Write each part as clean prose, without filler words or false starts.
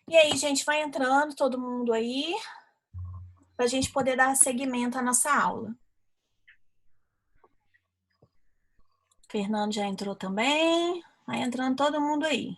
E aí, gente, vai entrando todo mundo aí, para a gente poder dar seguimento à nossa aula. Fernando já entrou também. Vai entrando todo mundo aí.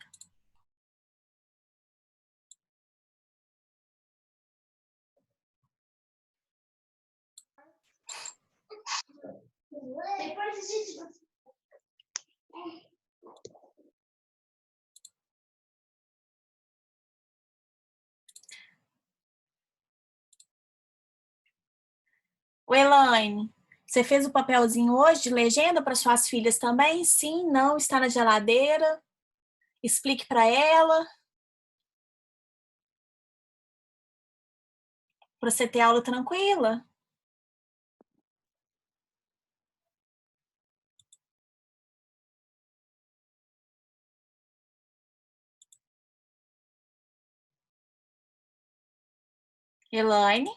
O Elaine, você fez o papelzinho hoje de legenda para suas filhas também? Sim, não, está na geladeira. Explique para ela. Para você ter aula tranquila. Elaine?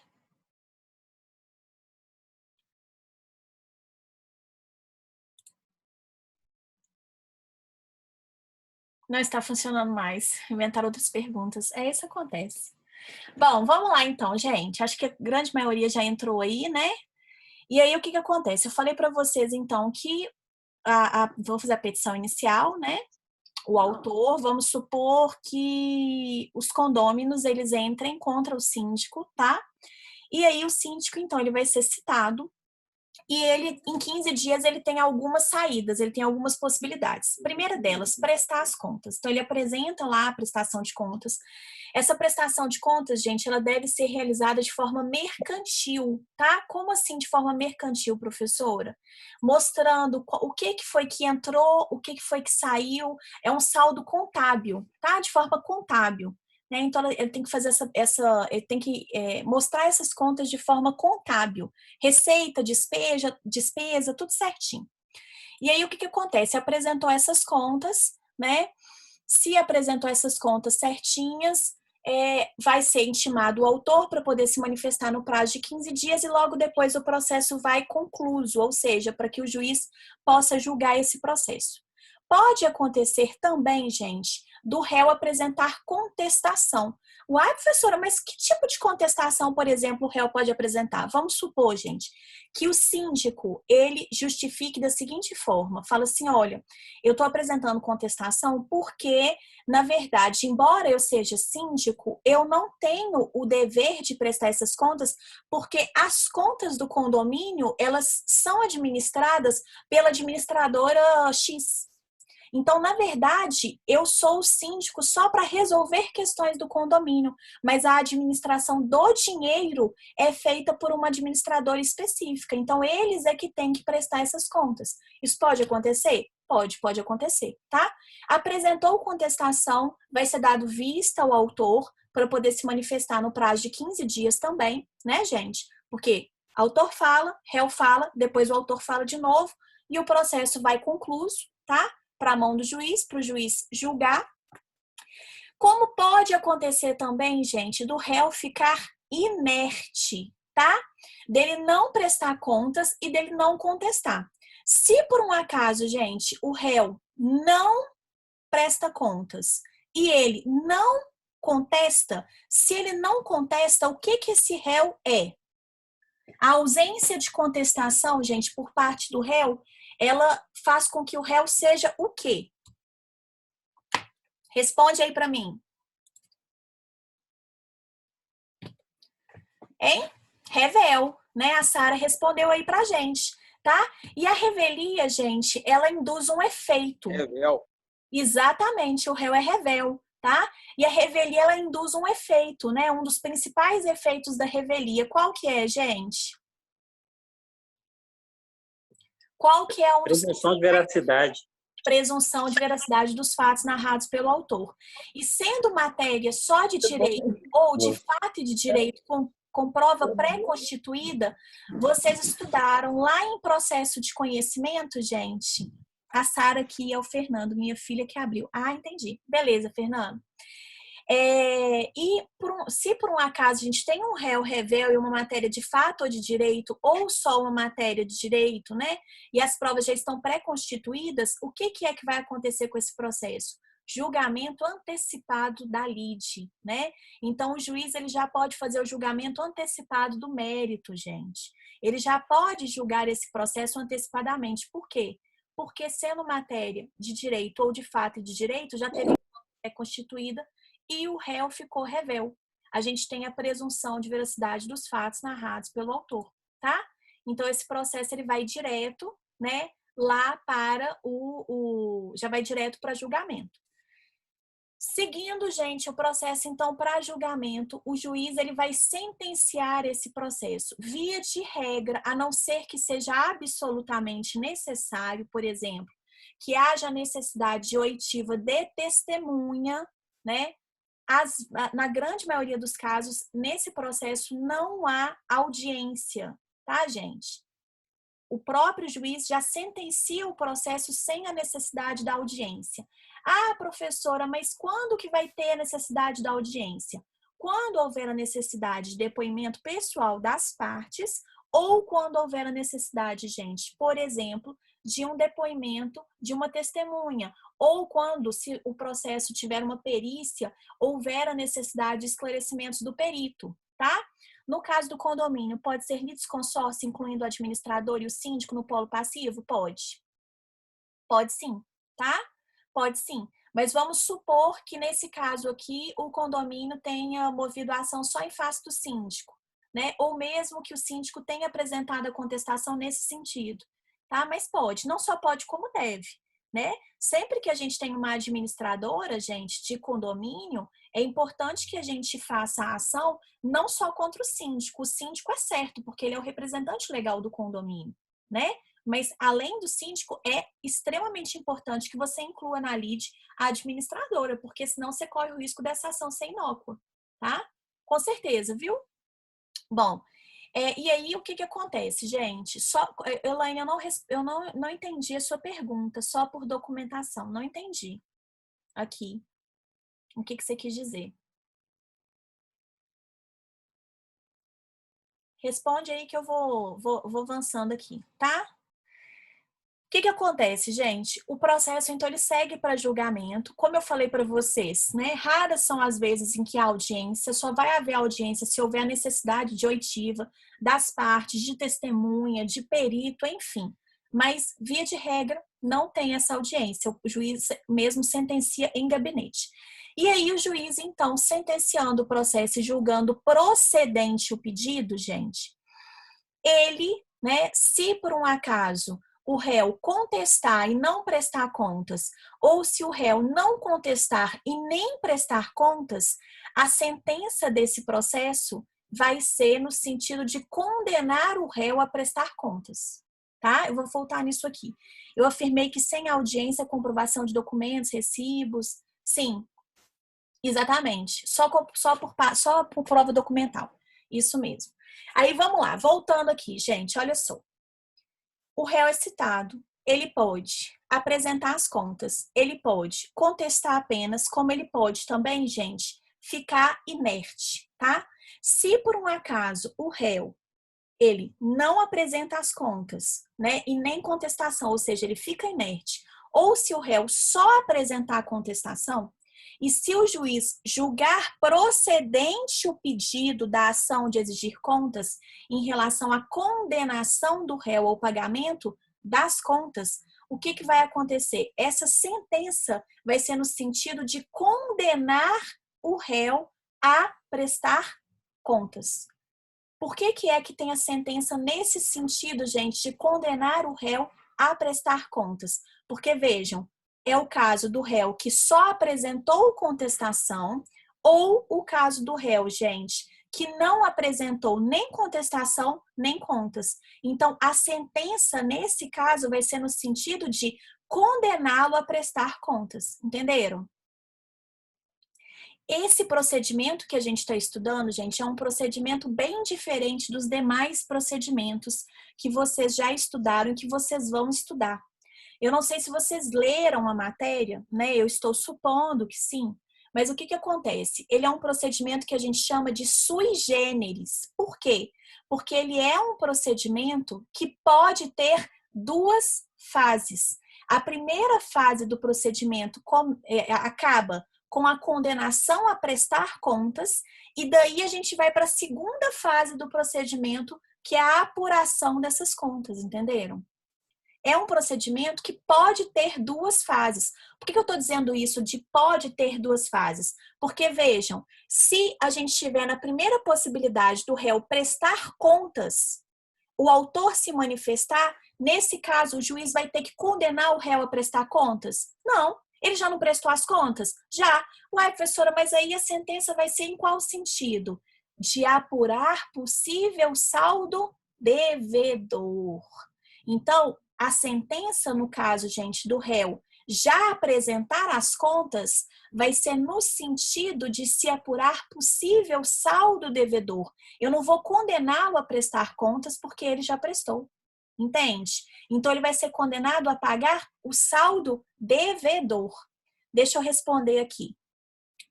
Não está funcionando mais. Inventar outras perguntas. É isso que acontece. Bom, vamos lá então, gente. Acho que a grande maioria já entrou aí, né? E aí, o que acontece? Eu falei para vocês, então, que vou fazer a petição inicial, né? O autor, vamos supor que os condôminos, eles entrem contra o síndico, tá? E aí, o síndico, então, ele vai ser citado e ele, em 15 dias, ele tem algumas saídas, ele tem algumas possibilidades. A primeira delas, prestar as contas. Então, ele apresenta lá a prestação de contas. Essa prestação de contas, gente, ela deve ser realizada de forma mercantil, tá? Como assim de forma mercantil, professora? Mostrando o que foi que entrou, o que foi que saiu. É um saldo contábil, tá? De forma contábil. Né? Então, ele tem que fazer ele tem que mostrar essas contas de forma contábil. Receita, despesa, tudo certinho. E aí, o que acontece? Apresentou essas contas, né? Se apresentou essas contas certinhas, vai ser intimado o autor para poder se manifestar no prazo de 15 dias e logo depois o processo vai concluso, ou seja, para que o juiz possa julgar esse processo. Pode acontecer também, gente, do réu apresentar contestação. Uai, professora, mas que tipo de contestação, por exemplo, o réu pode apresentar? Vamos supor, gente, que o síndico, ele justifique da seguinte forma, fala assim, olha, eu estou apresentando contestação porque, na verdade, embora eu seja síndico, eu não tenho o dever de prestar essas contas porque as contas do condomínio, elas são administradas pela administradora X. Então, na verdade, eu sou o síndico só para resolver questões do condomínio, mas a administração do dinheiro é feita por uma administradora específica. Então, eles é que têm que prestar essas contas. Isso pode acontecer? Pode acontecer, tá? Apresentou contestação, vai ser dado vista ao autor para poder se manifestar no prazo de 15 dias também, né, gente? Porque autor fala, réu fala, depois o autor fala de novo e o processo vai concluso, tá? Para a mão do juiz, para o juiz julgar. Como pode acontecer também, gente, do réu ficar inerte, tá? Dele não prestar contas e dele não contestar. Se por um acaso, gente, o réu não presta contas e ele não contesta, se ele não contesta, o que esse réu é? A ausência de contestação, gente, por parte do réu, ela faz com que o réu seja o quê? Responde aí para mim. Hein? Revel, né? A Sara respondeu aí pra gente, tá? E a revelia, gente, ela induz um efeito. Revel. Exatamente, o réu é revel, tá? E a revelia, ela induz um efeito, né? Um dos principais efeitos da revelia. Qual que é, gente? Qual que é um dos Presunção de veracidade. presunção de veracidade dos fatos narrados pelo autor. E sendo matéria só de direito ou de fato e de direito com prova pré-constituída, vocês estudaram lá em processo de conhecimento, gente? A Sara aqui é o Fernando, minha filha que abriu. Ah, entendi. Beleza, Fernando. Se por um acaso a gente tem um réu revel e uma matéria de fato ou de direito, ou só uma matéria de direito, né? E as provas já estão pré-constituídas, o que é que vai acontecer com esse processo? julgamento antecipado da lide, né? Então, o juiz ele já pode fazer o julgamento antecipado do mérito, gente. Ele já pode julgar esse processo antecipadamente. Por quê? Porque sendo matéria de direito ou de fato e de direito, já teve constituída e o réu ficou rével. A gente tem a presunção de veracidade dos fatos narrados pelo autor, tá? Então, esse processo ele vai direto, né, lá para já vai direto para julgamento. Seguindo, gente, o processo, então, para julgamento, o juiz ele vai sentenciar esse processo. Via de regra, a não ser que seja absolutamente necessário, por exemplo, que haja necessidade de oitiva de testemunha, né? Na grande maioria dos casos, nesse processo não há audiência, tá, gente? O próprio juiz já sentencia o processo sem a necessidade da audiência. Ah, professora, mas quando que vai ter a necessidade da audiência? Quando houver a necessidade de depoimento pessoal das partes ou quando houver a necessidade, gente, por exemplo, de um depoimento de uma testemunha ou quando, se o processo tiver uma perícia, houver a necessidade de esclarecimentos do perito, tá? No caso do condomínio, pode ser litisconsórcio, incluindo o administrador e o síndico no polo passivo? Pode. Pode sim, tá? Pode sim. Mas vamos supor que nesse caso aqui o condomínio tenha movido a ação só em face do síndico, né? Ou mesmo que o síndico tenha apresentado a contestação nesse sentido, tá? Mas pode, não só pode como deve, né? Sempre que a gente tem uma administradora, gente, de condomínio, é importante que a gente faça a ação não só contra o síndico é certo, porque ele é o representante legal do condomínio, né? Mas, além do síndico, é extremamente importante que você inclua na lide a administradora, porque senão você corre o risco dessa ação ser inócua, tá? Com certeza, viu? Bom, e aí o que que acontece, gente? Elaine, eu não entendi a sua pergunta, só por documentação, não entendi aqui o que que você quis dizer. Responde aí que eu vou avançando aqui, tá? O que que acontece, gente? O processo, então, ele segue para julgamento. Como eu falei para vocês, né? Raras são as vezes em que a audiência, só vai haver audiência se houver a necessidade de oitiva das partes, de testemunha, de perito, enfim. Mas, via de regra, não tem essa audiência. O juiz mesmo sentencia em gabinete. E aí, o juiz, então, sentenciando o processo e julgando procedente o pedido, gente, ele, né, se por um acaso o réu contestar e não prestar contas, ou se o réu não contestar e nem prestar contas, a sentença desse processo vai ser no sentido de condenar o réu a prestar contas, tá? Eu vou voltar nisso aqui. Eu afirmei que sem audiência, comprovação de documentos, recibos, sim, exatamente, só por prova documental, isso mesmo. Aí vamos lá, voltando aqui, gente, olha só. O réu é citado, ele pode apresentar as contas, ele pode contestar apenas, como ele pode também, gente, ficar inerte, tá? Se por um acaso o réu, ele não apresenta as contas, né, e nem contestação, ou seja, ele fica inerte, ou se o réu só apresentar a contestação, e se o juiz julgar procedente o pedido da ação de exigir contas em relação à condenação do réu ao pagamento das contas, o que que vai acontecer? Essa sentença vai ser no sentido de condenar o réu a prestar contas. Por que que é que tem a sentença nesse sentido, gente, de condenar o réu a prestar contas? Porque, vejam, é o caso do réu que só apresentou contestação ou o caso do réu, gente, que não apresentou nem contestação, nem contas. Então, a sentença, nesse caso, vai ser no sentido de condená-lo a prestar contas. Entenderam? Esse procedimento que a gente está estudando, gente, é um procedimento bem diferente dos demais procedimentos que vocês já estudaram e que vocês vão estudar. Eu não sei se vocês leram a matéria, né? Eu estou supondo que sim. Mas o que que acontece? Ele é um procedimento que a gente chama de sui generis. Por quê? Porque ele é um procedimento que pode ter duas fases. A primeira fase do procedimento acaba com a condenação a prestar contas, e daí a gente vai para a segunda fase do procedimento, que é a apuração dessas contas, entenderam? É um procedimento que pode ter duas fases. Por que eu estou dizendo isso de pode ter duas fases? Porque, vejam, se a gente estiver na primeira possibilidade do réu prestar contas, o autor se manifestar, nesse caso, o juiz vai ter que condenar o réu a prestar contas? Não, ele já não prestou as contas? Já. Uai, professora, mas aí a sentença vai ser em qual sentido? De apurar possível saldo devedor. Então, a sentença, no caso, gente, do réu já apresentar as contas, vai ser no sentido de se apurar possível saldo devedor. Eu não vou condená-lo a prestar contas porque ele já prestou. Entende? Então, ele vai ser condenado a pagar o saldo devedor. Deixa eu responder aqui.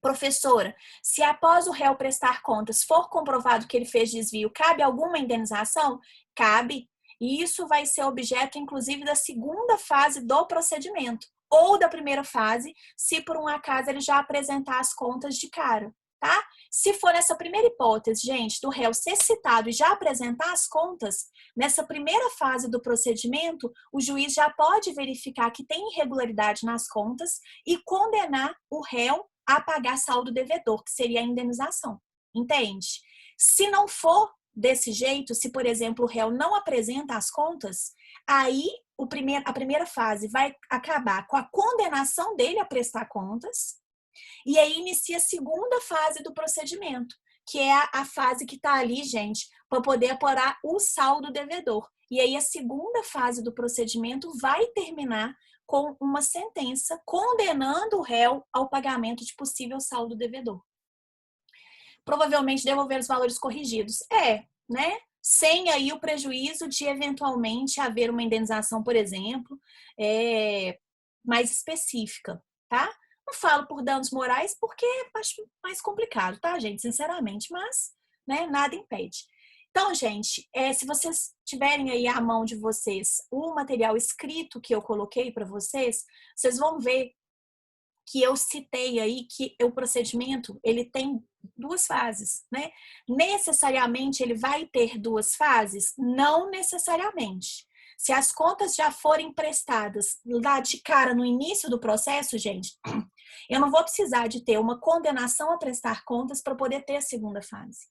Professora, se após o réu prestar contas for comprovado que ele fez desvio, cabe alguma indenização? Cabe. E isso vai ser objeto, inclusive, da segunda fase do procedimento. Ou da primeira fase, se por um acaso ele já apresentar as contas de cara, tá? Se for nessa primeira hipótese, gente, do réu ser citado e já apresentar as contas, nessa primeira fase do procedimento, o juiz já pode verificar que tem irregularidade nas contas e condenar o réu a pagar saldo devedor, que seria a indenização. Entende? Se não for desse jeito, se, por exemplo, o réu não apresenta as contas, aí a primeira fase vai acabar com a condenação dele a prestar contas, e aí inicia a segunda fase do procedimento, que é a fase que está ali, gente, para poder apurar o saldo devedor. E aí a segunda fase do procedimento vai terminar com uma sentença condenando o réu ao pagamento de possível saldo devedor. Provavelmente devolver os valores corrigidos. Né? Sem aí o prejuízo de eventualmente haver uma indenização, por exemplo, mais específica, tá? Não falo por danos morais porque acho mais complicado, tá, gente? Sinceramente, mas né, nada impede. Então, gente, se vocês tiverem aí à mão de vocês o material escrito que eu coloquei para vocês, vocês vão ver que eu citei aí que o procedimento ele tem duas fases, né? Necessariamente ele vai ter duas fases? Não necessariamente. Se as contas já forem prestadas lá de cara no início do processo, gente, eu não vou precisar de ter uma condenação a prestar contas para poder ter a segunda fase,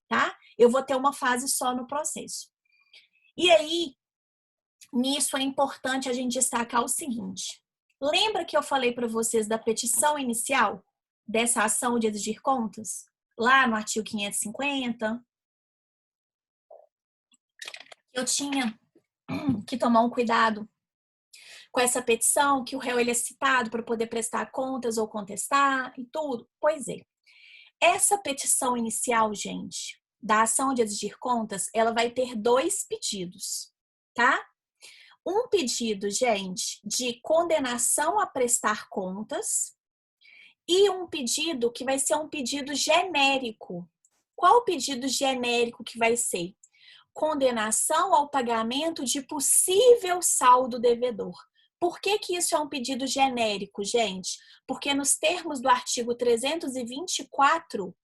tá? Eu vou ter uma fase só no processo. E aí, nisso é importante a gente destacar o seguinte. Lembra que eu falei para vocês da petição inicial dessa ação de exigir contas? Lá no artigo 550? Eu tinha que tomar um cuidado com essa petição, que o réu ele é citado para poder prestar contas ou contestar e tudo. Pois é. Essa petição inicial, gente, da ação de exigir contas, ela vai ter dois pedidos, tá? Um pedido, gente, de condenação a prestar contas e um pedido que vai ser um pedido genérico. Qual o pedido genérico que vai ser? Condenação ao pagamento de possível saldo devedor. Por que que isso é um pedido genérico, gente? Porque nos termos do artigo 324,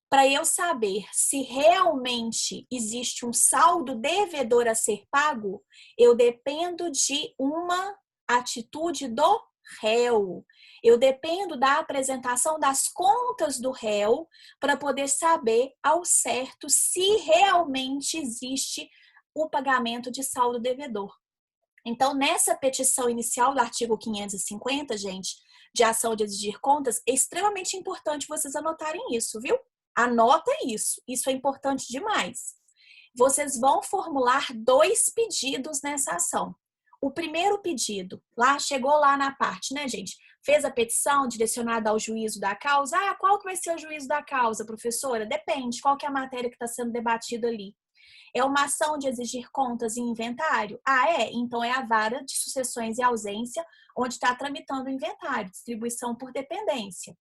para eu saber se realmente existe um saldo devedor a ser pago, eu dependo de uma atitude do réu. Eu dependo da apresentação das contas do réu para poder saber ao certo se realmente existe o pagamento de saldo devedor. Então, nessa petição inicial do artigo 550, gente, de ação de exigir contas, é extremamente importante vocês anotarem isso, viu? Anota isso. Isso é importante demais. Vocês vão formular dois pedidos nessa ação. O primeiro pedido, chegou lá na parte, né, gente? Fez a petição direcionada ao juízo da causa. Qual que vai ser o juízo da causa, professora? Depende, qual que é a matéria que está sendo debatida ali. É uma ação de exigir contas em inventário? Então é a vara de sucessões e ausência, onde está tramitando o inventário, distribuição por dependência.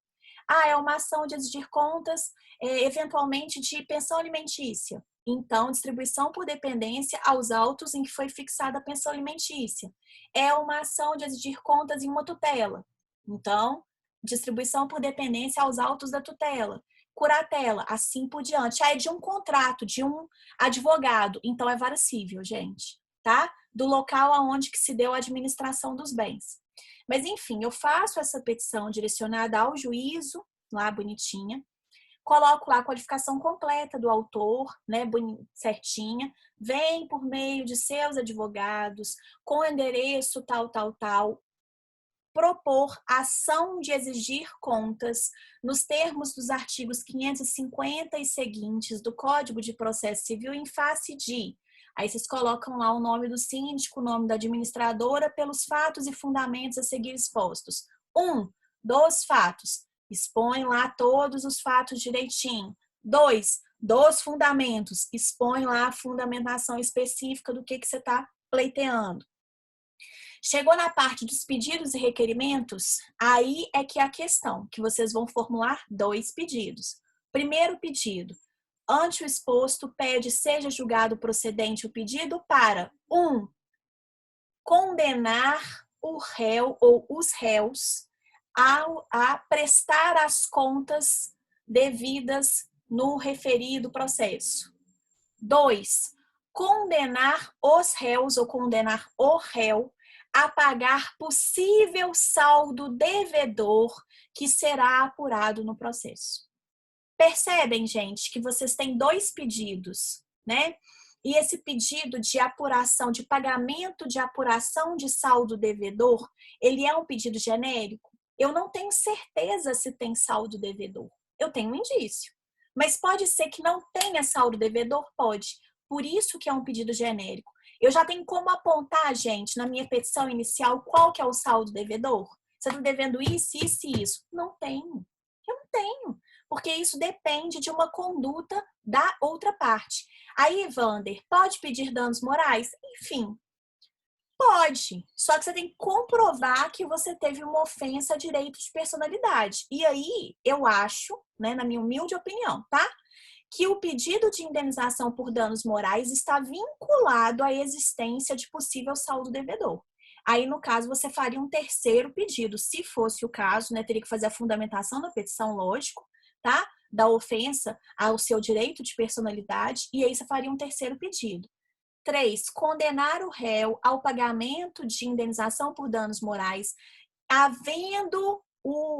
É uma ação de exigir contas, eventualmente, de pensão alimentícia. Então, distribuição por dependência aos autos em que foi fixada a pensão alimentícia. É uma ação de exigir contas em uma tutela. Então, distribuição por dependência aos autos da tutela. Curatela, assim por diante. É de um contrato, de um advogado. Então, é vara civil, gente, tá? Do local aonde que se deu a administração dos bens. Mas, enfim, eu faço essa petição direcionada ao juízo, lá bonitinha, coloco lá a qualificação completa do autor, né, certinha, vem por meio de seus advogados, com endereço tal, tal, tal, propor ação de exigir contas nos termos dos artigos 550 e seguintes do Código de Processo Civil em face de. Aí vocês colocam lá o nome do síndico, o nome da administradora, pelos fatos e fundamentos a seguir expostos. 2 fatos. Expõe lá todos os fatos direitinho. 2, dos fundamentos. Expõe lá a fundamentação específica do que você está pleiteando. Chegou na parte dos pedidos e requerimentos, aí é que é a questão, que vocês vão formular 2 pedidos. Primeiro pedido, ante o exposto, pede seja julgado procedente o pedido para 1. Condenar o réu ou os réus a prestar as contas devidas no referido processo. 2. Condenar os réus ou condenar o réu a pagar possível saldo devedor que será apurado no processo. Percebem, gente, que vocês têm 2 pedidos, né? E esse pedido de apuração, de pagamento de apuração de saldo devedor, ele é um pedido genérico? Eu não tenho certeza se tem saldo devedor. Eu tenho um indício. Mas pode ser que não tenha saldo devedor? Pode. Por isso que é um pedido genérico. Eu já tenho como apontar, gente, na minha petição inicial, qual que é o saldo devedor? Você está devendo isso, isso e isso? Não tenho. Eu não tenho. Porque isso depende de uma conduta da outra parte. Aí, Vander, pode pedir danos morais? Enfim, pode. Só que você tem que comprovar que você teve uma ofensa a direito de personalidade. E aí, eu acho, né, na minha humilde opinião, tá? Que o pedido de indenização por danos morais está vinculado à existência de possível saldo devedor. Aí, no caso, você faria um terceiro pedido. Se fosse o caso, né, teria que fazer a fundamentação da petição, lógico, tá? Da ofensa ao seu direito de personalidade, e aí você faria um terceiro pedido. 3. Condenar o réu ao pagamento de indenização por danos morais, havendo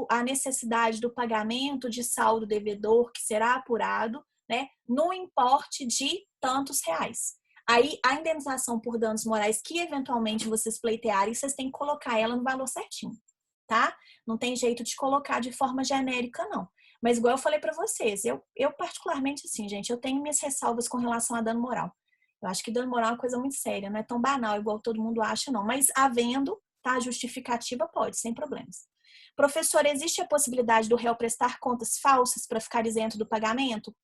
a necessidade do pagamento de saldo devedor que será apurado, né, no importe de tantos reais. Aí, a indenização por danos morais que eventualmente vocês pleitearem, vocês têm que colocar ela no valor certinho, tá? Não tem jeito de colocar de forma genérica, não. Mas igual eu falei para vocês, eu particularmente assim, gente, eu tenho minhas ressalvas com relação a dano moral. Eu acho que dano moral é uma coisa muito séria, não é tão banal igual todo mundo acha, não. Mas havendo, tá, justificativa pode, sem problemas. Professor, existe a possibilidade do réu prestar contas falsas para ficar isento do pagamento?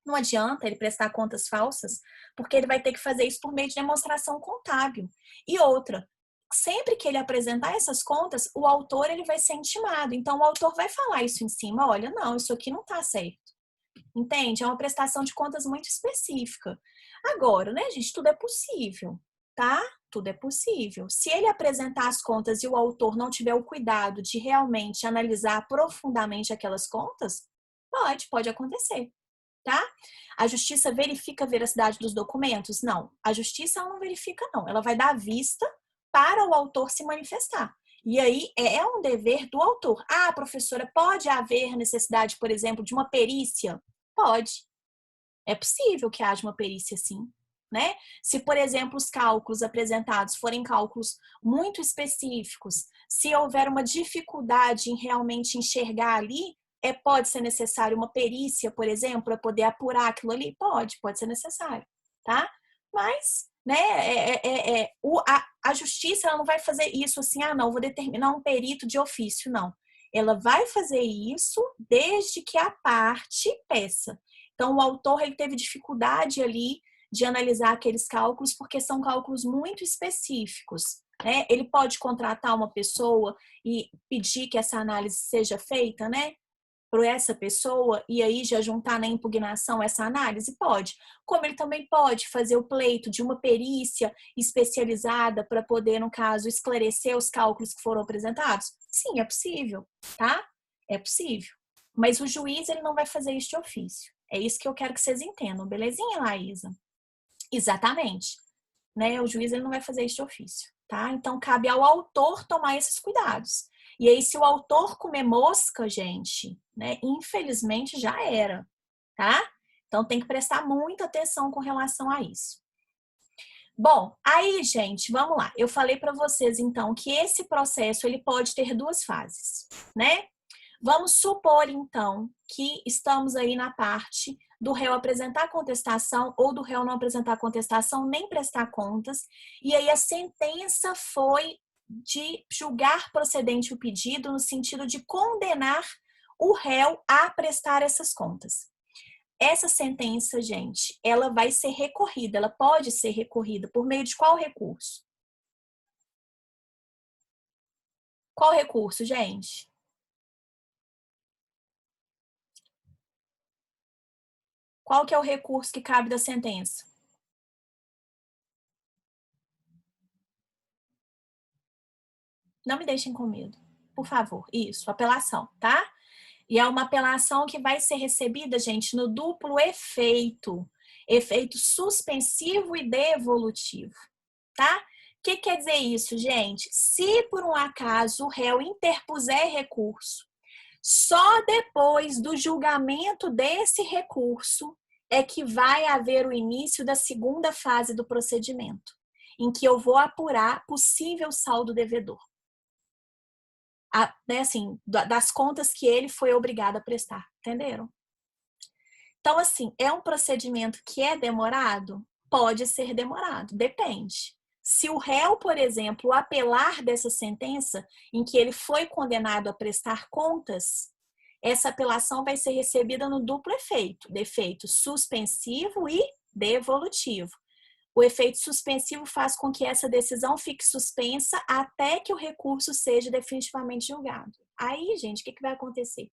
Não adianta ele prestar contas falsas, porque ele vai ter que fazer isso por meio de demonstração contábil. E outra, sempre que ele apresentar essas contas, o autor ele vai ser intimado. Então, o autor vai falar isso em cima. Olha, não, isso aqui não está certo. Entende? É uma prestação de contas muito específica. Agora, né, gente, tudo é possível, tá? Tudo é possível. Se ele apresentar as contas e o autor não tiver o cuidado de realmente analisar profundamente aquelas contas, pode acontecer, tá? A justiça verifica a veracidade dos documentos? Não. A justiça ela não verifica, não. Ela vai dar vista para o autor se manifestar. E aí é um dever do autor. Ah, professora, pode haver necessidade, por exemplo, de uma perícia? Pode. É possível que haja uma perícia, sim. Né? Se, por exemplo, os cálculos apresentados forem cálculos muito específicos, se houver uma dificuldade em realmente enxergar ali, pode ser necessário uma perícia, por exemplo, para poder apurar aquilo ali? Pode ser necessário, tá? Mas, né, a justiça ela não vai fazer isso assim, não, vou determinar um perito de ofício, não. Ela vai fazer isso desde que a parte peça. Então, o autor ele teve dificuldade ali de analisar aqueles cálculos, porque são cálculos muito específicos. Né? Ele pode contratar uma pessoa e pedir que essa análise seja feita, né? para essa pessoa e aí já juntar na impugnação essa análise? Pode. Como ele também pode fazer o pleito de uma perícia especializada para poder, no caso, esclarecer os cálculos que foram apresentados? Sim, é possível, tá? É possível. Mas o juiz, ele não vai fazer isso de ofício. É isso que eu quero que vocês entendam, belezinha, Laísa? Exatamente. Né? O juiz, ele não vai fazer isso de ofício, tá? Então, cabe ao autor tomar esses cuidados. E aí, se o autor comer mosca, gente, né? Infelizmente, já era, tá? Então, tem que prestar muita atenção com relação a isso. Bom, aí, gente, vamos lá. Eu falei para vocês, então, que esse processo, ele pode ter duas fases, né? Vamos supor, então, que estamos aí na parte do réu apresentar contestação ou do réu não apresentar contestação, nem prestar contas, e aí a sentença foi de julgar procedente o pedido no sentido de condenar o réu a prestar essas contas. Essa sentença, gente, ela vai ser recorrida, ela pode ser recorrida por meio de qual recurso? Qual recurso, gente? Qual que é o recurso que cabe da sentença? Não me deixem com medo, por favor. Isso, apelação, tá? E é uma apelação que vai ser recebida, gente, no duplo efeito. Efeito suspensivo e devolutivo, tá? O que quer dizer isso, gente? Se por um acaso o réu interpuser recurso, só depois do julgamento desse recurso é que vai haver o início da segunda fase do procedimento, em que eu vou apurar possível saldo devedor. Né, assim, das contas que ele foi obrigado a prestar, entenderam? Então, assim, é um procedimento que é demorado? Pode ser demorado, depende. Se o réu, por exemplo, apelar dessa sentença em que ele foi condenado a prestar contas, essa apelação vai ser recebida no duplo efeito, de efeito suspensivo e devolutivo. O efeito suspensivo faz com que essa decisão fique suspensa até que o recurso seja definitivamente julgado. Aí, gente, o que vai acontecer?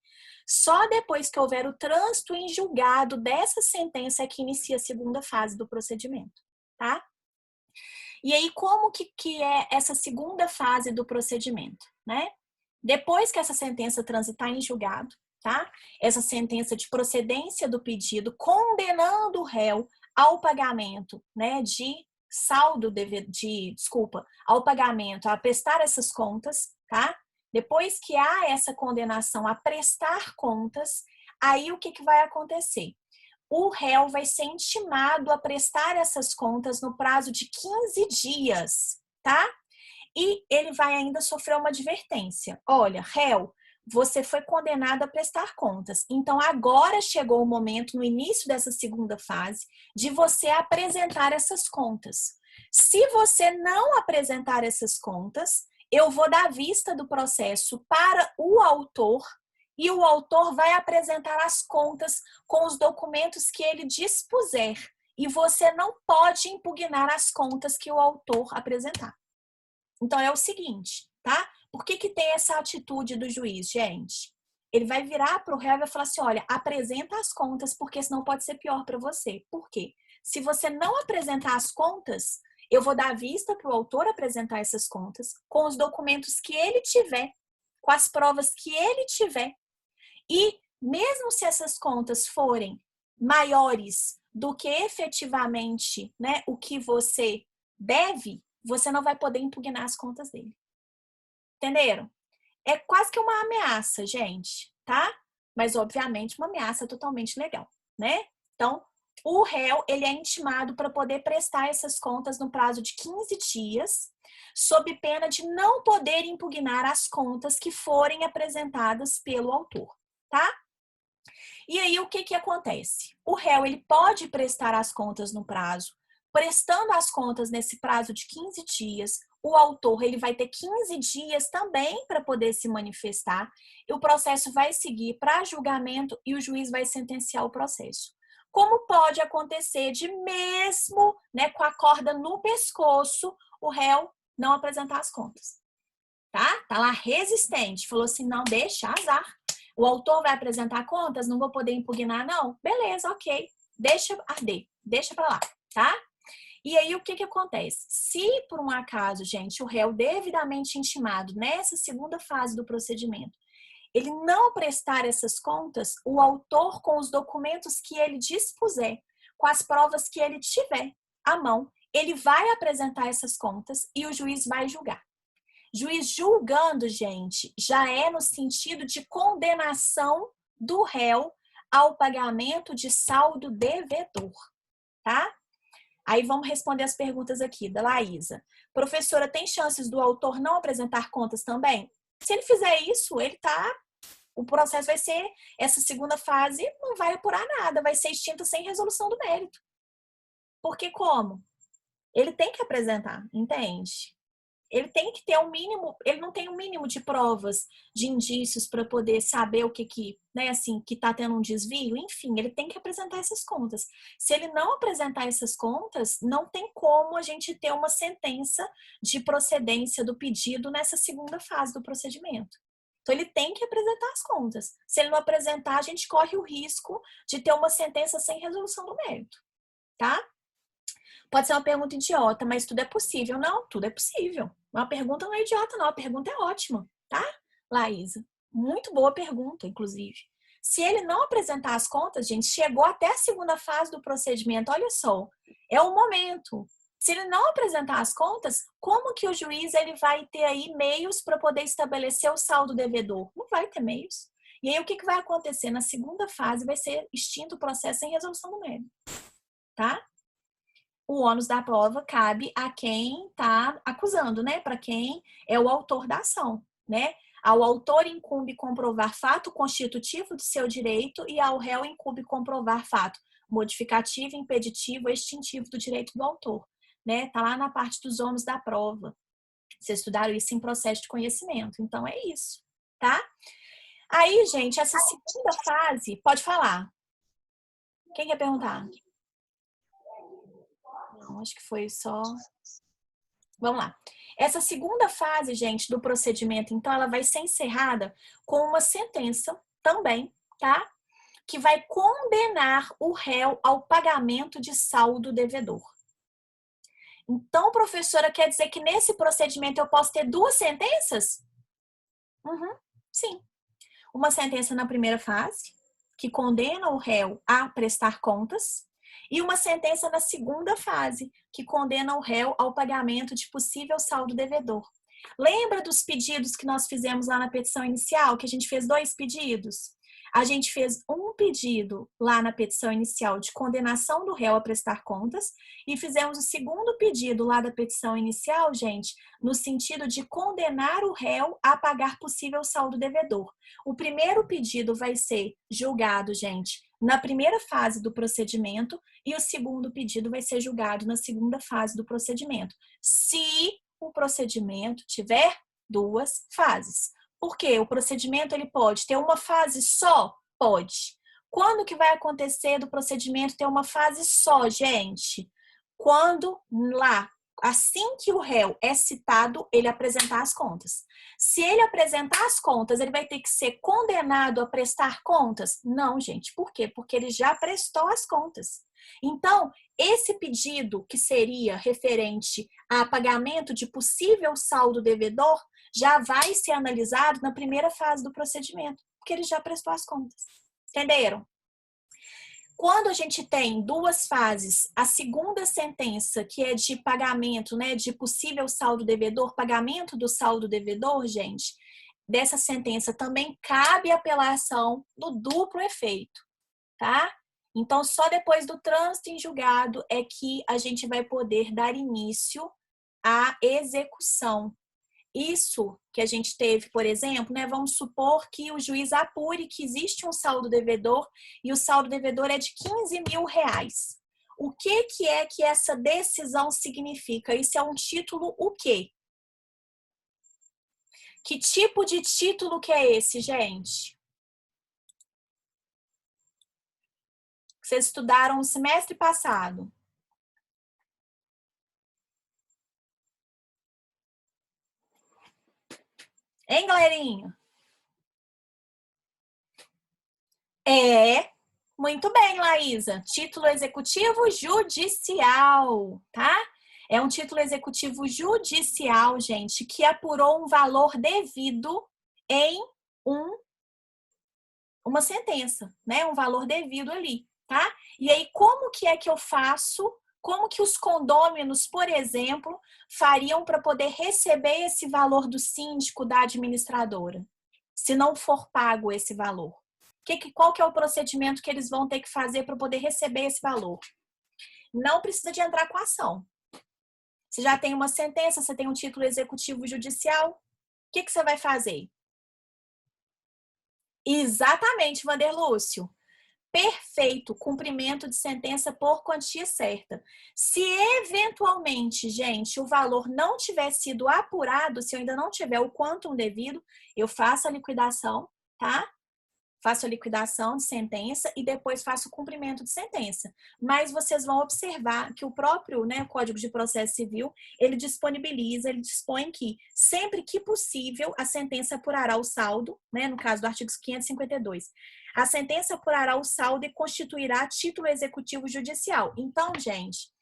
Só depois que houver o trânsito em julgado dessa sentença é que inicia a segunda fase do procedimento, tá? E aí, como que é essa segunda fase do procedimento, né? Depois que essa sentença transitar em julgado, tá? Essa sentença de procedência do pedido condenando o réu ao pagamento, né, de saldo ao pagamento, a prestar essas contas, tá? Depois que há essa condenação a prestar contas, aí o que vai acontecer? O réu vai ser intimado a prestar essas contas no prazo de 15 dias, tá? E ele vai ainda sofrer uma advertência. Olha, réu, você foi condenado a prestar contas. Então, agora chegou o momento, no início dessa segunda fase, de você apresentar essas contas. Se você não apresentar essas contas, eu vou dar vista do processo para o autor e o autor vai apresentar as contas com os documentos que ele dispuser. E você não pode impugnar as contas que o autor apresentar. Então, é o seguinte, tá? Por que tem essa atitude do juiz, gente? Ele vai virar para o réu e vai falar assim, olha, apresenta as contas, porque senão pode ser pior para você. Por quê? Se você não apresentar as contas, eu vou dar vista para o autor apresentar essas contas com os documentos que ele tiver, com as provas que ele tiver. E mesmo se essas contas forem maiores do que efetivamente, né, o que você deve, você não vai poder impugnar as contas dele. Entenderam? É quase que uma ameaça, gente, tá? Mas, obviamente, uma ameaça totalmente legal, né? Então, o réu, ele é intimado para poder prestar essas contas no prazo de 15 dias, sob pena de não poder impugnar as contas que forem apresentadas pelo autor, tá? E aí, o que acontece? O réu, ele pode prestar as contas no prazo. Prestando as contas nesse prazo de 15 dias, o autor ele vai ter 15 dias também para poder se manifestar. E o processo vai seguir para julgamento e o juiz vai sentenciar o processo. Como pode acontecer de mesmo, né, com a corda no pescoço, o réu não apresentar as contas? Tá lá resistente, falou assim, não, deixa, azar. O autor vai apresentar contas, não vou poder impugnar, não? Beleza, ok. Deixa arder, deixa pra lá, tá? E aí, o que acontece? Se, por um acaso, gente, o réu devidamente intimado nessa segunda fase do procedimento, ele não prestar essas contas, o autor, com os documentos que ele dispuser, com as provas que ele tiver à mão, ele vai apresentar essas contas e o juiz vai julgar. Juiz julgando, gente, já é no sentido de condenação do réu ao pagamento de saldo devedor, tá? Aí vamos responder as perguntas aqui da Laísa. Professora, tem chances do autor não apresentar contas também? Se ele fizer isso, o processo vai ser, essa segunda fase não vai apurar nada, vai ser extinta sem resolução do mérito. Porque como? Ele tem que apresentar, entende? Ele tem que ter um mínimo, ele não tem um mínimo de provas, de indícios para poder saber o que, né, assim, que está tendo um desvio, enfim, ele tem que apresentar essas contas. Se ele não apresentar essas contas, não tem como a gente ter uma sentença de procedência do pedido nessa segunda fase do procedimento. Então, ele tem que apresentar as contas. Se ele não apresentar, a gente corre o risco de ter uma sentença sem resolução do mérito, tá? Pode ser uma pergunta idiota, mas tudo é possível. Não, tudo é possível. Uma pergunta não é idiota, não. A pergunta é ótima, tá, Laísa? Muito boa pergunta, inclusive. Se ele não apresentar as contas, gente, chegou até a segunda fase do procedimento, olha só, é o momento. Se ele não apresentar as contas, como que o juiz ele vai ter aí meios para poder estabelecer o saldo devedor? Não vai ter meios. E aí, o que vai acontecer? Na segunda fase, vai ser extinto o processo sem resolução do mérito, tá? O ônus da prova cabe a quem está acusando, né? Para quem é o autor da ação, né? Ao autor incumbe comprovar fato constitutivo do seu direito e ao réu incumbe comprovar fato modificativo, impeditivo ou extintivo do direito do autor, né? Tá lá na parte dos ônus da prova. Vocês estudaram isso em processo de conhecimento. Então é isso, tá? Aí, gente, essa segunda fase, pode falar. Quem quer perguntar? Não, acho que foi só. Vamos lá. Essa segunda fase, gente, do procedimento, então, ela vai ser encerrada com uma sentença também, tá? Que vai condenar o réu ao pagamento de saldo devedor. Então, professora, quer dizer que nesse procedimento eu posso ter duas sentenças? Sim. Uma sentença na primeira fase, que condena o réu a prestar contas, e uma sentença na segunda fase, que condena o réu ao pagamento de possível saldo devedor. Lembra dos pedidos que nós fizemos lá na petição inicial, que a gente fez dois pedidos? A gente fez um pedido lá na petição inicial de condenação do réu a prestar contas e fizemos o segundo pedido lá da petição inicial, gente, no sentido de condenar o réu a pagar possível saldo devedor. O primeiro pedido vai ser julgado, gente, na primeira fase do procedimento e o segundo pedido vai ser julgado na segunda fase do procedimento. Se o procedimento tiver duas fases. Por quê? O procedimento ele pode ter uma fase só? Pode. Quando que vai acontecer do procedimento ter uma fase só, gente? Quando lá, assim que o réu é citado, ele apresentar as contas. Se ele apresentar as contas, ele vai ter que ser condenado a prestar contas? Não, gente. Por quê? Porque ele já prestou as contas. Então, esse pedido que seria referente a pagamento de possível saldo devedor já vai ser analisado na primeira fase do procedimento, porque ele já prestou as contas. Entenderam? Quando a gente tem duas fases, a segunda sentença, que é de pagamento, né, de possível saldo devedor, pagamento do saldo devedor, gente, dessa sentença também cabe apelação do duplo efeito, tá? Então, só depois do trânsito em julgado é que a gente vai poder dar início à execução. Isso que a gente teve, por exemplo, né? Vamos supor que o juiz apure que existe um saldo devedor e o saldo devedor é de 15 mil reais. O que é que essa decisão significa? Isso é um título o quê? Que tipo de título que é esse, gente? Vocês estudaram no semestre passado. Hein, galerinha? É, muito bem, Laísa. Título executivo judicial, tá? É um título executivo judicial, gente, que apurou um valor devido em um, uma sentença, né? Um valor devido ali, tá? E aí, como que é que eu faço? Como que os condôminos, por exemplo, fariam para poder receber esse valor do síndico, da administradora, se não for pago esse valor? Qual que é o procedimento que eles vão ter que fazer para poder receber esse valor? Não precisa de entrar com a ação. Você já tem uma sentença, você tem um título executivo judicial, o que você vai fazer? Exatamente, Vanderlúcio. Perfeito, cumprimento de sentença por quantia certa. Se eventualmente, gente, o valor não tiver sido apurado, se eu ainda não tiver o quantum devido, eu faço a liquidação, tá? Faço a liquidação de sentença e depois faço o cumprimento de sentença. Mas vocês vão observar que o próprio, né, Código de Processo Civil, ele disponibiliza, ele dispõe que, sempre que possível, a sentença apurará o saldo, né, no caso do artigo 552. A sentença apurará o saldo e constituirá título executivo judicial. Então, gente,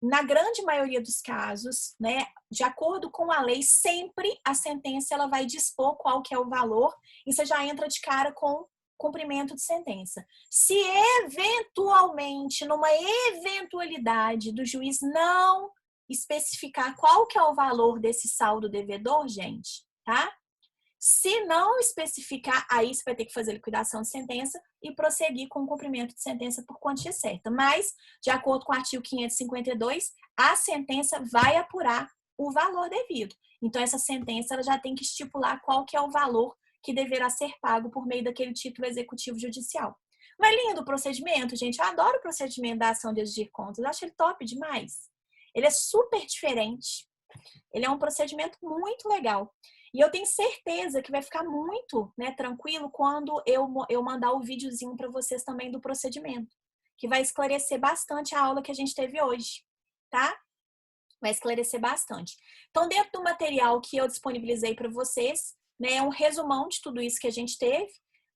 na grande maioria dos casos, né, de acordo com a lei, sempre a sentença ela vai dispor qual que é o valor e você já entra de cara com cumprimento de sentença. Se eventualmente, numa eventualidade do juiz não especificar qual que é o valor desse saldo devedor, gente, tá? Se não especificar, aí você vai ter que fazer liquidação de sentença e prosseguir com o cumprimento de sentença por quantia certa. Mas, de acordo com o artigo 552, a sentença vai apurar o valor devido. Então, essa sentença ela já tem que estipular qual que é o valor que deverá ser pago por meio daquele título executivo judicial. Mas lindo o procedimento, gente. Eu adoro o procedimento da ação de exigir contas. Eu acho ele top demais. Ele é super diferente. Ele é um procedimento muito legal. E eu tenho certeza que vai ficar muito, né, tranquilo quando eu mandar o videozinho para vocês também do procedimento, que vai esclarecer bastante a aula que a gente teve hoje, tá? Vai esclarecer bastante. Então, dentro do material que eu disponibilizei para vocês, né, é um resumão de tudo isso que a gente teve.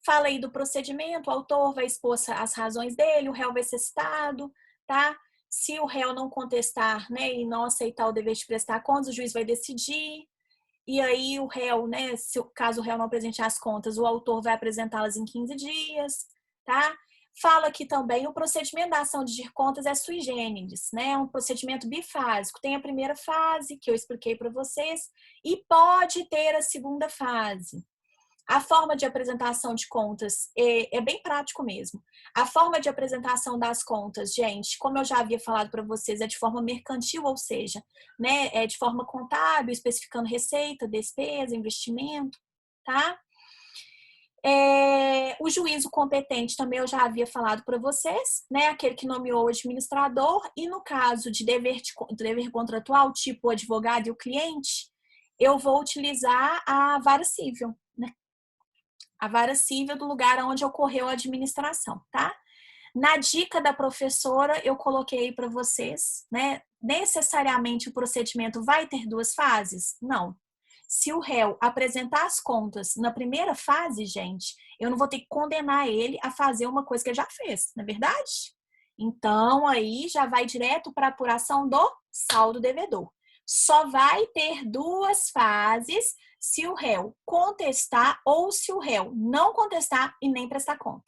Falei do procedimento, o autor vai expor as razões dele, o réu vai ser citado, tá? Se o réu não contestar, né, e não aceitar o dever de prestar contas, o juiz vai decidir. E aí o réu, né, se caso o réu não apresente as contas, o autor vai apresentá-las em 15 dias, tá? Fala aqui também, o procedimento da ação de exigir contas é sui generis, né? É um procedimento bifásico. Tem a primeira fase, que eu expliquei para vocês, e pode ter a segunda fase. A forma de apresentação de contas é bem prático mesmo. A forma de apresentação das contas, gente, como eu já havia falado para vocês, é de forma mercantil, ou seja, né, é de forma contábil, especificando receita, despesa, investimento, tá? O juízo competente também eu já havia falado para vocês, né? Aquele que nomeou o administrador, e no caso de dever contratual, tipo o advogado e o cliente, eu vou utilizar a vara civil, né? A vara civil do lugar onde ocorreu a administração, tá? Na dica da professora, eu coloquei para vocês, né? Necessariamente o procedimento vai ter duas fases? Não. Se o réu apresentar as contas na primeira fase, gente, eu não vou ter que condenar ele a fazer uma coisa que ele já fez, não é verdade? Então, aí já vai direto para a apuração do saldo devedor. Só vai ter duas fases se o réu contestar ou se o réu não contestar e nem prestar conta,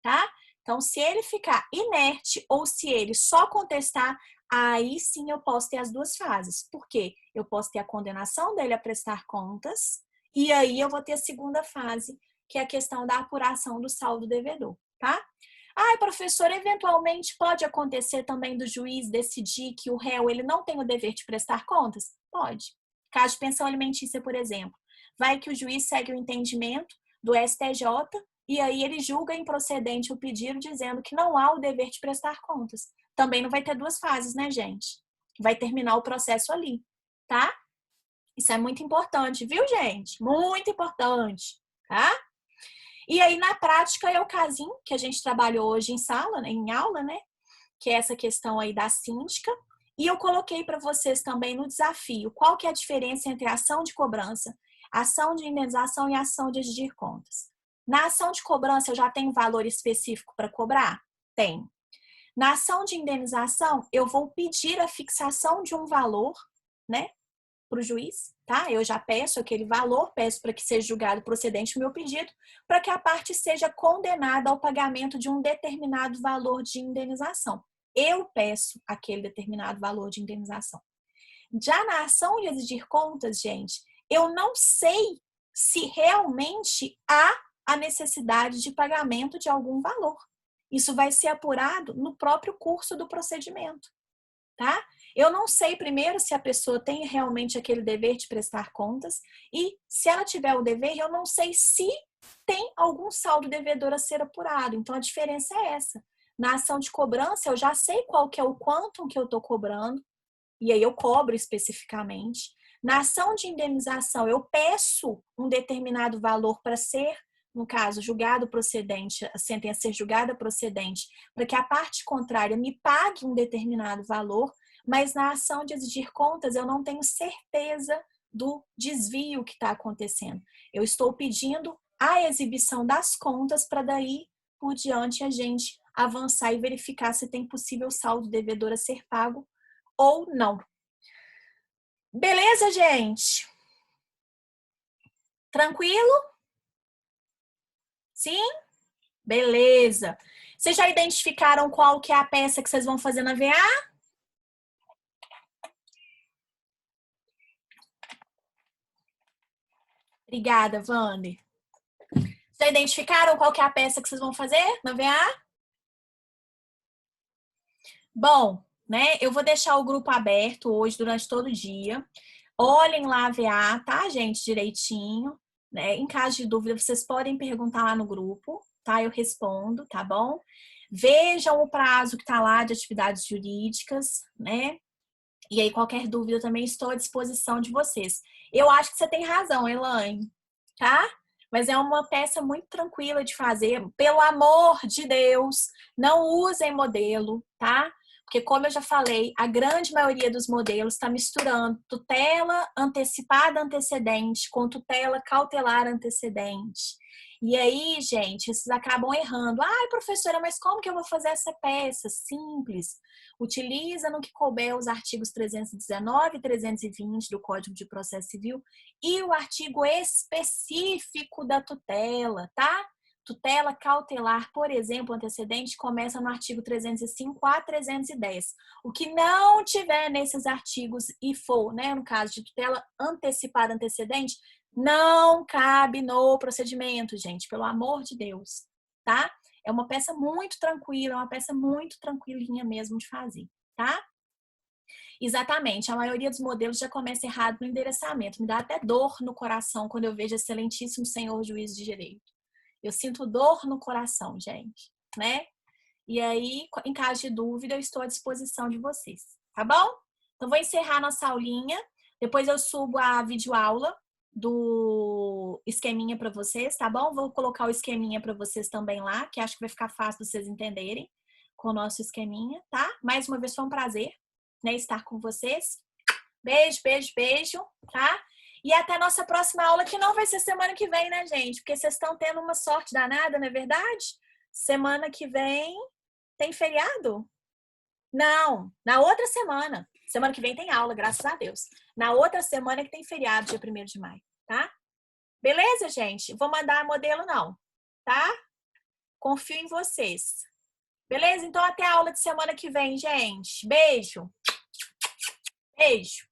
tá? Então, se ele ficar inerte ou se ele só contestar, aí sim eu posso ter as duas fases. Por quê? Eu posso ter a condenação dele a prestar contas e aí eu vou ter a segunda fase, que é a questão da apuração do saldo devedor, tá? Professor, eventualmente pode acontecer também do juiz decidir que o réu ele não tem o dever de prestar contas? Pode. Caso de pensão alimentícia, por exemplo. Vai que o juiz segue o entendimento do STJ e aí ele julga improcedente o pedido dizendo que não há o dever de prestar contas. Também não vai ter duas fases, né, gente? Vai terminar o processo ali, tá? Isso é muito importante, viu, gente? Muito importante, tá? E aí, na prática, é o casinho que a gente trabalhou hoje em sala, né, em aula, né? Que é essa questão aí da síndica. E eu coloquei para vocês também no desafio qual que é a diferença entre ação de cobrança, ação de indenização e ação de exigir contas. Na ação de cobrança, eu já tenho valor específico para cobrar? Tem. Na ação de indenização, eu vou pedir a fixação de um valor, né, para o juiz, tá? Eu já peço aquele valor, peço para que seja julgado procedente o meu pedido, para que a parte seja condenada ao pagamento de um determinado valor de indenização. Eu peço aquele determinado valor de indenização. Já na ação de exigir contas, gente, eu não sei se realmente há a necessidade de pagamento de algum valor. Isso vai ser apurado no próprio curso do procedimento, tá? Eu não sei primeiro se a pessoa tem realmente aquele dever de prestar contas e se ela tiver o dever, eu não sei se tem algum saldo devedor a ser apurado. Então a diferença é essa. Na ação de cobrança, eu já sei qual que é o quantum que eu estou cobrando, e aí eu cobro especificamente. Na ação de indenização, eu peço um determinado valor para ser, no caso, julgado procedente, a sentença ser julgada procedente, para que a parte contrária me pague um determinado valor, mas na ação de exigir contas, eu não tenho certeza do desvio que está acontecendo. Eu estou pedindo a exibição das contas para daí por diante a gente avançar e verificar se tem possível saldo devedor a ser pago ou não. Beleza, gente? Tranquilo? Sim? Beleza. Vocês já identificaram qual que é a peça que vocês vão fazer na VA? Obrigada, Wander. Já identificaram qual que é a peça que vocês vão fazer na VA? Bom, né? Eu vou deixar o grupo aberto hoje durante todo o dia. Olhem lá a VA, tá, gente? Direitinho. Né? Em caso de dúvida, vocês podem perguntar lá no grupo, tá? Eu respondo, tá bom? Vejam o prazo que tá lá de atividades jurídicas, né? E aí, qualquer dúvida, eu também estou à disposição de vocês. Eu acho que você tem razão, Elaine, tá? Mas é uma peça muito tranquila de fazer. Pelo amor de Deus, não usem modelo, tá? Porque, como eu já falei, a grande maioria dos modelos está misturando tutela antecipada antecedente com tutela cautelar antecedente. E aí, gente, vocês acabam errando. Ai, professora, mas como que eu vou fazer essa peça? Simples. Utiliza no que couber os artigos 319 e 320 do Código de Processo Civil e o artigo específico da tutela, tá? Tutela cautelar, por exemplo, antecedente, começa no artigo 305 a 310. O que não tiver nesses artigos e for, né, no caso de tutela antecipada antecedente, não cabe no procedimento, gente, pelo amor de Deus, tá? É uma peça muito tranquila, é uma peça muito tranquilinha mesmo de fazer, tá? Exatamente, a maioria dos modelos já começa errado no endereçamento. Me dá até dor no coração quando eu vejo excelentíssimo senhor juiz de direito. Eu sinto dor no coração, gente, né? E aí, em caso de dúvida, eu estou à disposição de vocês, tá bom? Então, vou encerrar nossa aulinha. Depois eu subo a videoaula do esqueminha para vocês, tá bom? Vou colocar o esqueminha para vocês também lá, que acho que vai ficar fácil vocês entenderem com o nosso esqueminha, tá? Mais uma vez foi um prazer, né, estar com vocês. Beijo, beijo, beijo, tá? E até a nossa próxima aula, que não vai ser semana que vem, né, gente? Porque vocês estão tendo uma sorte danada, não é verdade? Semana que vem tem feriado? Não, na outra semana. Semana que vem tem aula, graças a Deus. Na outra semana que tem feriado, dia 1º de maio, tá? Beleza, gente? Vou mandar modelo não, tá? Confio em vocês. Beleza? Então até a aula de semana que vem, gente. Beijo. Beijo.